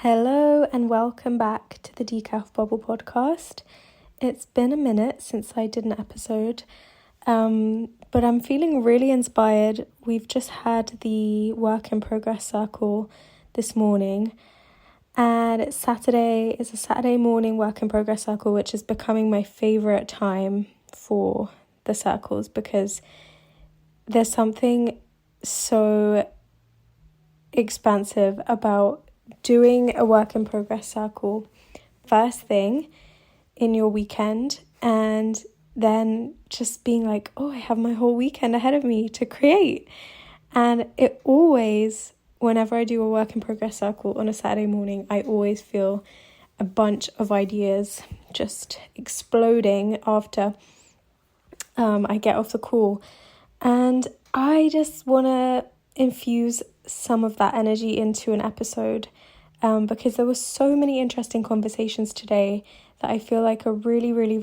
Hello and welcome back to the Decaf Bubble podcast. It's been a minute since I did an episode, but I'm feeling really inspired. We've just had the work in progress circle this morning, and it's Saturday. It's a Saturday morning work in progress circle, which is becoming my favourite time for the circles because there's something so expansive about doing a work in progress circle first thing in your weekend and then just being like, oh, I have my whole weekend ahead of me to create. And it always, whenever I do a work in progress circle on a Saturday morning, I always feel a bunch of ideas just exploding after I get off the call. And I just want to infuse some of that energy into an episode because there were so many interesting conversations today that I feel like are really, really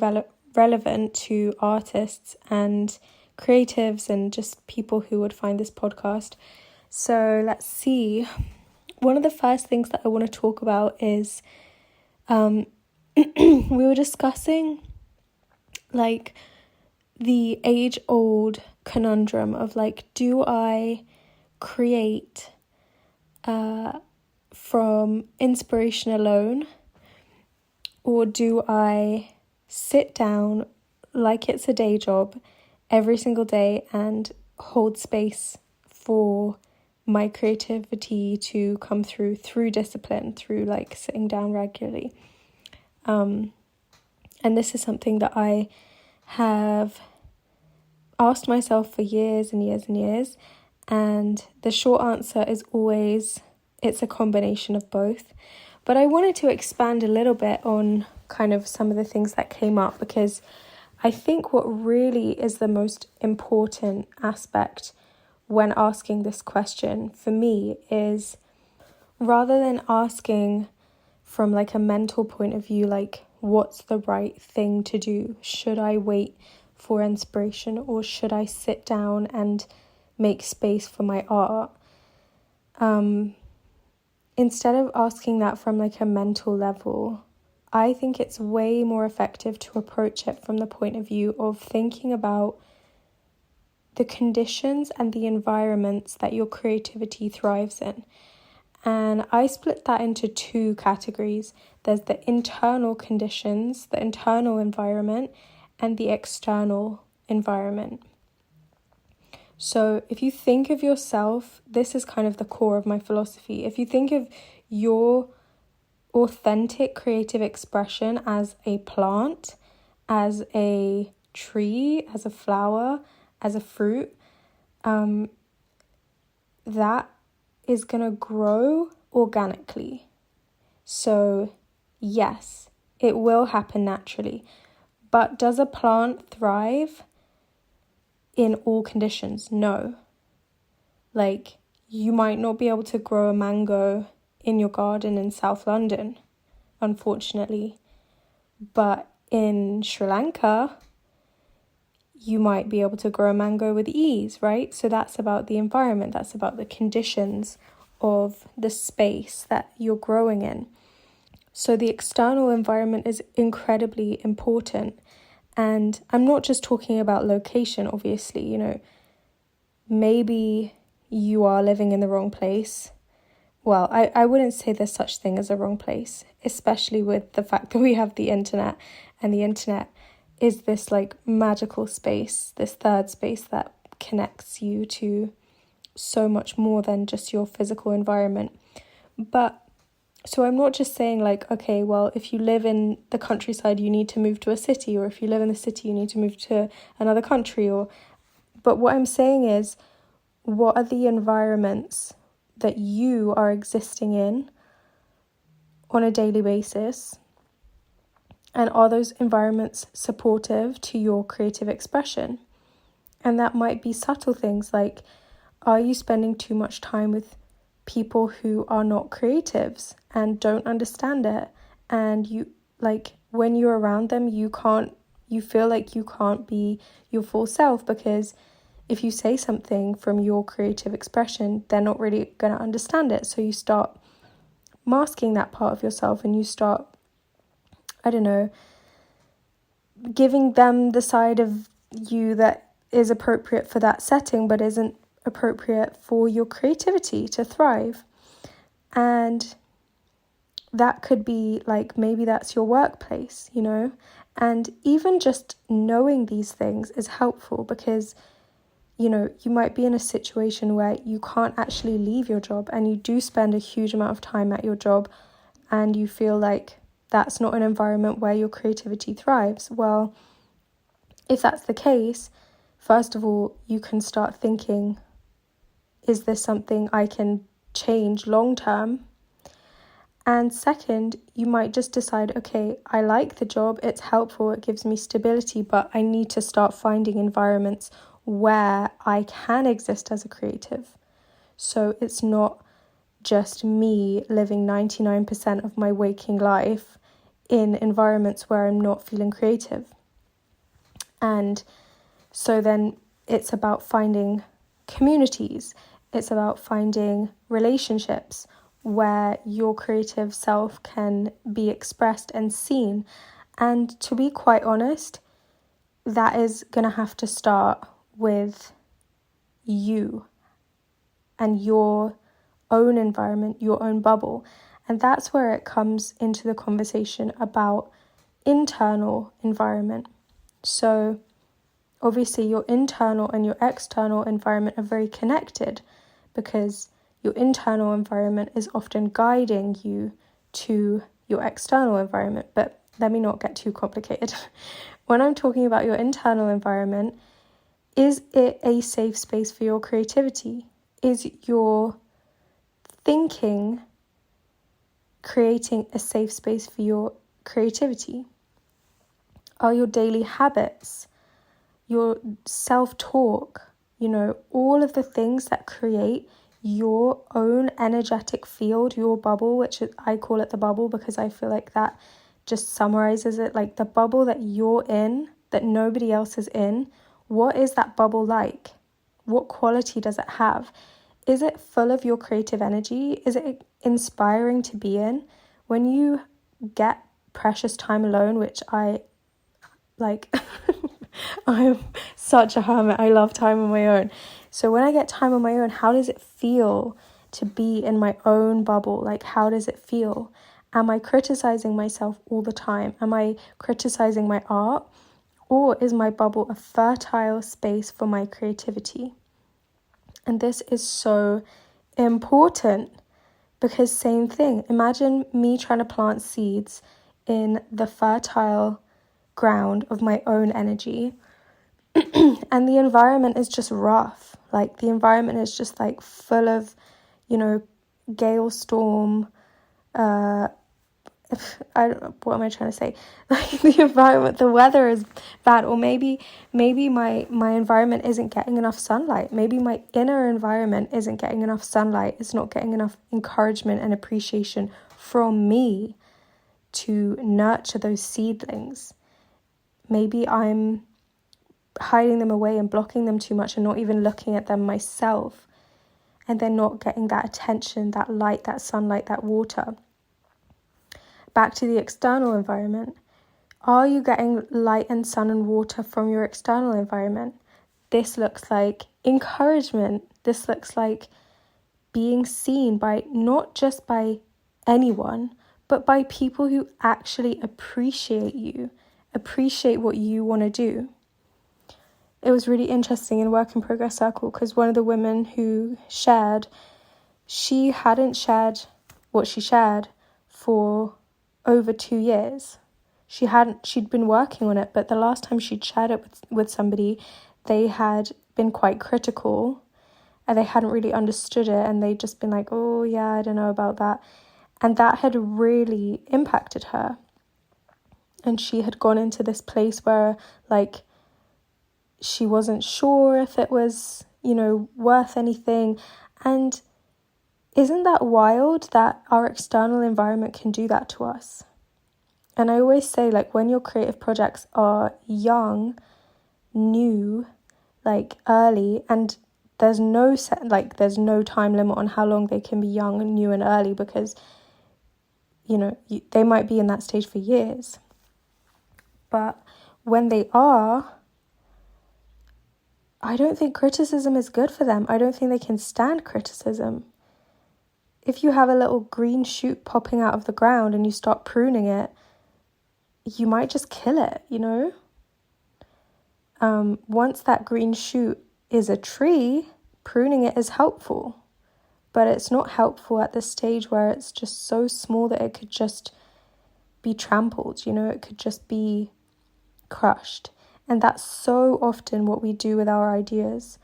relevant to artists and creatives and just people who would find this podcast. So let's see. One of the first things that I want to talk about is we were discussing like the age-old conundrum of like, do I create from inspiration alone, or do I sit down like it's a day job every single day and hold space for my creativity to come through discipline, through like sitting down regularly? And this is something that I have asked myself for years and years and years, and the short answer is always it's a combination of both. But I wanted to expand a little bit on kind of some of the things that came up, because I think what really is the most important aspect when asking this question for me is, rather than asking from like a mental point of view, like what's the right thing to do? Should I wait for inspiration, or should I sit down and make space for my art? Instead of asking that from like a mental level, I think it's way more effective to approach it from the point of view of thinking about the conditions and the environments that your creativity thrives in. And I split that into two categories. There's the internal conditions, the internal environment, and the external environment. So if you think of yourself, this is kind of the core of my philosophy. If you think of your authentic creative expression as a plant, as a tree, as a flower, as a fruit, that is going to grow organically. So yes, it will happen naturally. But does a plant thrive in all conditions? No. Like, you might not be able to grow a mango in your garden in South London, unfortunately. But in Sri Lanka, you might be able to grow a mango with ease, right? So that's about the environment. That's about the conditions of the space that you're growing in. So the external environment is incredibly important. And I'm not just talking about location, obviously, you know, maybe you are living in the wrong place. Well, I wouldn't say there's such thing as a wrong place, especially with the fact that we have the internet, and the internet is this like magical space, this third space that connects you to so much more than just your physical environment. But so I'm not just saying like, okay, well, if you live in the countryside, you need to move to a city, or if you live in the city, you need to move to another country. But what I'm saying is, what are the environments that you are existing in on a daily basis? And are those environments supportive to your creative expression? And that might be subtle things like, are you spending too much time with people who are not creatives and don't understand it, and you like when you're around them you feel like you can't be your full self, because if you say something from your creative expression, they're not really going to understand it, so you start masking that part of yourself and you start, I don't know, giving them the side of you that is appropriate for that setting but isn't appropriate for your creativity to thrive. And that could be like, maybe that's your workplace, you know? And even just knowing these things is helpful because, you know, you might be in a situation where you can't actually leave your job and you do spend a huge amount of time at your job and you feel like that's not an environment where your creativity thrives. Well, if that's the case, first of all, you can start thinking, is this something I can change long term? And second, you might just decide, okay, I like the job, it's helpful, it gives me stability, but I need to start finding environments where I can exist as a creative. So it's not just me living 99% of my waking life in environments where I'm not feeling creative. And so then it's about finding communities, it's about finding relationships where your creative self can be expressed and seen. And to be quite honest, that is going to have to start with you and your own environment, your own bubble. And that's where it comes into the conversation about internal environment. So obviously your internal and your external environment are very connected because your internal environment is often guiding you to your external environment. But let me not get too complicated. When I'm talking about your internal environment, is it a safe space for your creativity? Is your thinking creating a safe space for your creativity? Are your daily habits, your self-talk, you know, all of the things that create your own energetic field, your bubble, which I call it the bubble because I feel like that just summarizes it, like the bubble that you're in, that nobody else is in. What is that bubble like? What quality does it have? Is it full of your creative energy? Is it inspiring to be in? When you get precious time alone, which I like, I'm such a hermit. I love time on my own. So when I get time on my own, how does it feel to be in my own bubble? Like, how does it feel? Am I criticizing myself all the time? Am I criticizing my art? Or is my bubble a fertile space for my creativity? And this is so important because same thing. Imagine me trying to plant seeds in the fertile ground of my own energy and the environment is just rough. Like the environment is just like full of, you know, gale storm, what am I trying to say? Like the environment, the weather is bad, or maybe my environment isn't getting enough sunlight. Maybe my inner environment isn't getting enough sunlight. It's not getting enough encouragement and appreciation from me to nurture those seedlings. Maybe I'm hiding them away and blocking them too much and not even looking at them myself, and they're not getting that attention, that light, that sunlight, that water. Back to the external environment. Are you getting light and sun and water from your external environment? This looks like encouragement. This looks like being seen by not just by anyone, but by people who actually appreciate you, appreciate what you want to do. It was really interesting in Work in Progress Circle because one of the women who shared, she hadn't shared what she shared for over 2 years. She'd been working on it, but the last time she'd shared it with somebody, they had been quite critical and they hadn't really understood it, and they'd just been like, oh yeah, I don't know about that. And that had really impacted her. And she had gone into this place where like she wasn't sure if it was, you know, worth anything. And isn't that wild that our external environment can do that to us? And I always say, like, when your creative projects are young, new, like early, and there's no time limit on how long they can be young and new and early, because they might be in that stage for years. But when they are, I don't think criticism is good for them. I don't think they can stand criticism. If you have a little green shoot popping out of the ground and you start pruning it, you might just kill it, Once that green shoot is a tree, pruning it is helpful. But it's not helpful at the stage where it's just so small that it could just be trampled, it could just be crushed. And that's so often what we do with our ideas.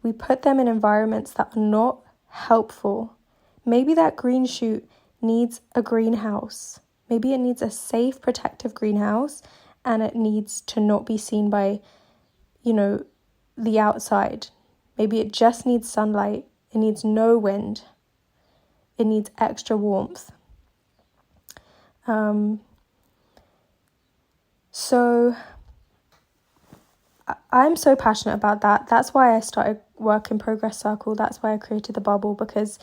We put them in environments that are not helpful. Maybe that green shoot needs a greenhouse. Maybe it needs a safe, protective greenhouse, and it needs to not be seen by, the outside. Maybe it just needs sunlight. It needs no wind. It needs extra warmth. So I'm so passionate about that. That's why I started Work in Progress Circle. That's why I created the bubble, because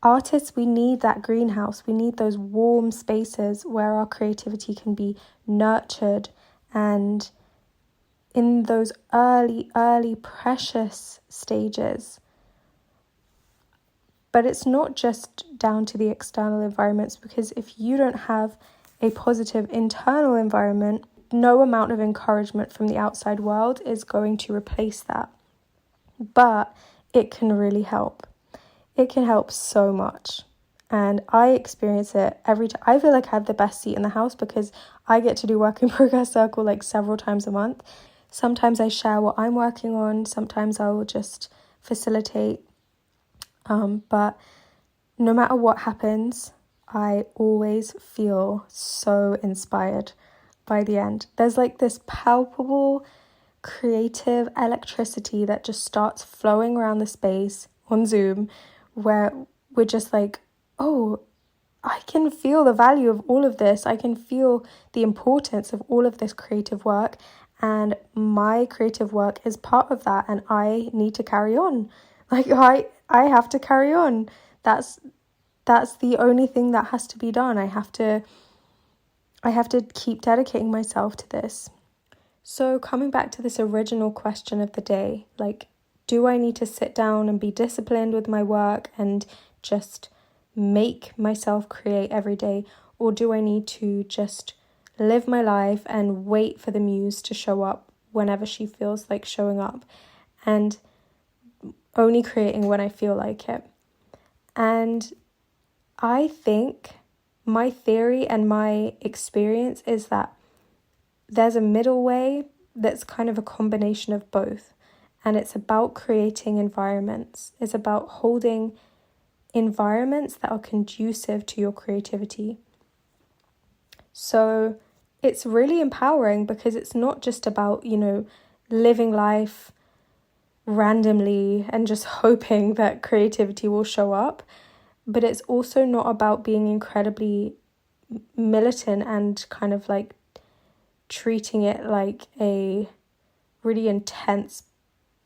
artists, we need that greenhouse. We need those warm spaces where our creativity can be nurtured, and in those early precious stages. But it's not just down to the external environments, because if you don't have a positive internal environment, no amount of encouragement from the outside world is going to replace that. But it can really help. It can help so much. And I experience it every time. I feel like I have the best seat in the house because I get to do Work in Progress Circle like several times a month. Sometimes I share what I'm working on. Sometimes I will just facilitate. But no matter what happens, I always feel so inspired by the end. There's like this palpable creative electricity that just starts flowing around the space on Zoom, where we're just like, oh, I can feel the value of all of this. I can feel the importance of all of this creative work, and my creative work is part of that, and I need to carry on. Like I have to carry on. That's the only thing that has to be done. I have to keep dedicating myself to this. So coming back to this original question of the day, like, do I need to sit down and be disciplined with my work and just make myself create every day? Or do I need to just live my life and wait for the muse to show up whenever she feels like showing up, and only creating when I feel like it? And I think my theory and my experience is that there's a middle way that's kind of a combination of both. And it's about creating environments. It's about holding environments that are conducive to your creativity. So it's really empowering, because it's not just about, living life randomly and just hoping that creativity will show up. But it's also not about being incredibly militant and kind of like treating it like a really intense,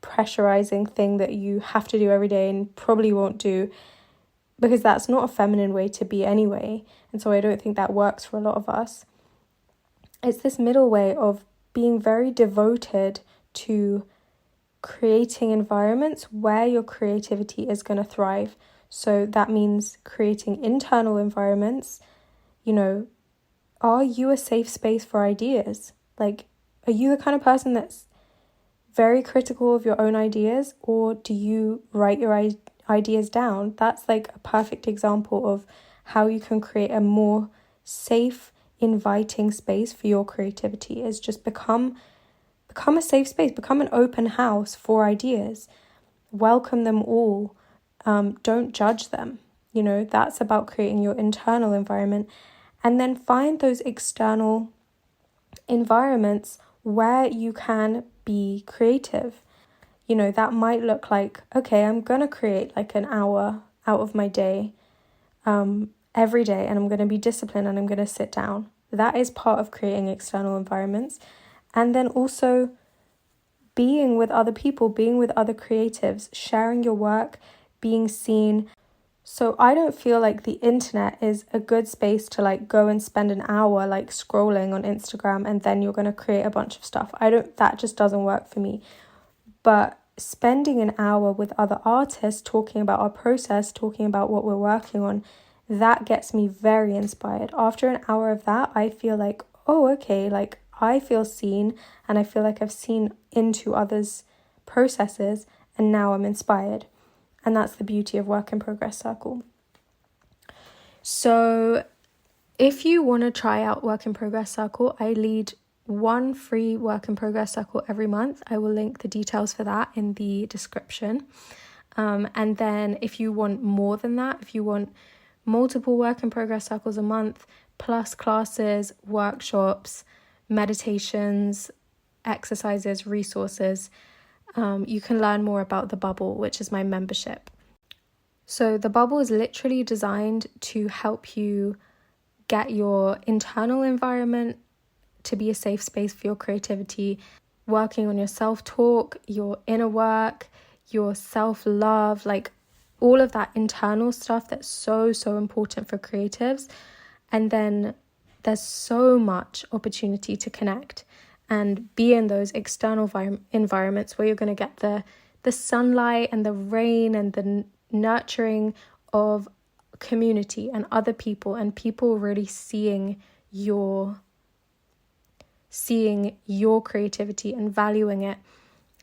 pressurizing thing that you have to do every day and probably won't do, because that's not a feminine way to be anyway. And so I don't think that works for a lot of us. It's this middle way of being very devoted to creating environments where your creativity is going to thrive. So that means creating internal environments. Are you a safe space for ideas? Like, are you the kind of person that's very critical of your own ideas, or do you write your ideas down? That's like a perfect example of how you can create a more safe, inviting space for your creativity. Is just become a safe space, become an open house for ideas. Welcome them all. Don't judge them. That's about creating your internal environment. And then find those external environments where you can be creative. That might look like, okay, I'm going to create like an hour out of my day every day, and I'm going to be disciplined and I'm going to sit down. That is part of creating external environments. And then also being with other people, being with other creatives, sharing your work, being seen, So I don't feel like the internet is a good space to like go and spend an hour like scrolling on Instagram and then you're going to create a bunch of stuff. That just doesn't work for me. But spending an hour with other artists, talking about our process, talking about what we're working on, that gets me very inspired. After an hour of that, I feel like, oh, okay, like I feel seen and I feel like I've seen into others' processes and now I'm inspired. And that's the beauty of Work in Progress Circle. So if you want to try out Work in Progress Circle, I lead one free Work in Progress Circle every month. I will link the details for that in the description. And then if you want more than that, if you want multiple Work in Progress Circles a month, plus classes, workshops, meditations, exercises, resources, you can learn more about the Bubble, which is my membership. So the Bubble is literally designed to help you get your internal environment to be a safe space for your creativity, working on your self-talk, your inner work, your self-love, like all of that internal stuff that's so important for creatives. And then there's so much opportunity to connect and be in those external environments where you're going to get the sunlight and the rain and the nurturing of community and other people, and people really seeing your creativity and valuing it.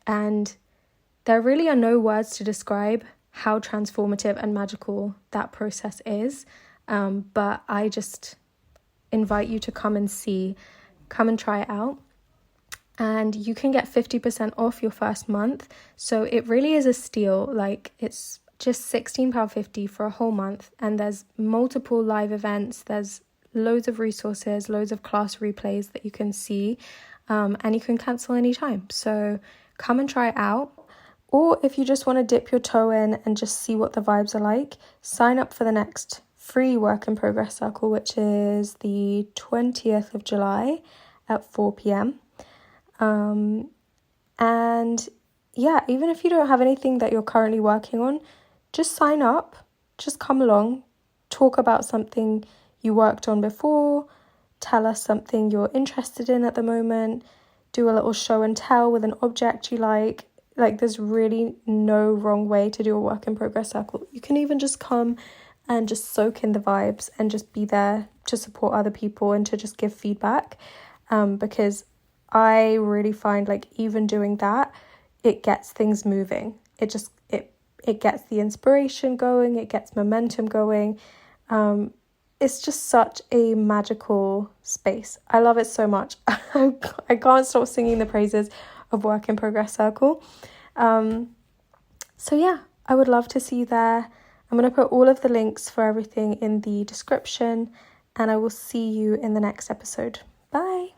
And there really are no words to describe how transformative and magical that process is. But I just invite you to come and try it out. And you can get 50% off your first month. So it really is a steal. Like, it's just £16.50 for a whole month. And there's multiple live events. There's loads of resources, loads of class replays that you can see. And you can cancel anytime. So come and try it out. Or if you just want to dip your toe in and just see what the vibes are like, sign up for the next free Work in Progress Circle, which is the 20th of July at 4 p.m. And yeah, even if you don't have anything that you're currently working on, just sign up, just come along, talk about something you worked on before, tell us something you're interested in at the moment, do a little show and tell with an object you like. Like, there's really no wrong way to do a Work in Progress Circle. You can even just come and just soak in the vibes and just be there to support other people and to just give feedback, because I really find like even doing that, it gets things moving. It gets the inspiration going, it gets momentum going. It's just such a magical space. I love it so much. I can't stop singing the praises of Work in Progress Circle. So yeah, I would love to see you there. I'm going to put all of the links for everything in the description, and I will see you in the next episode. Bye.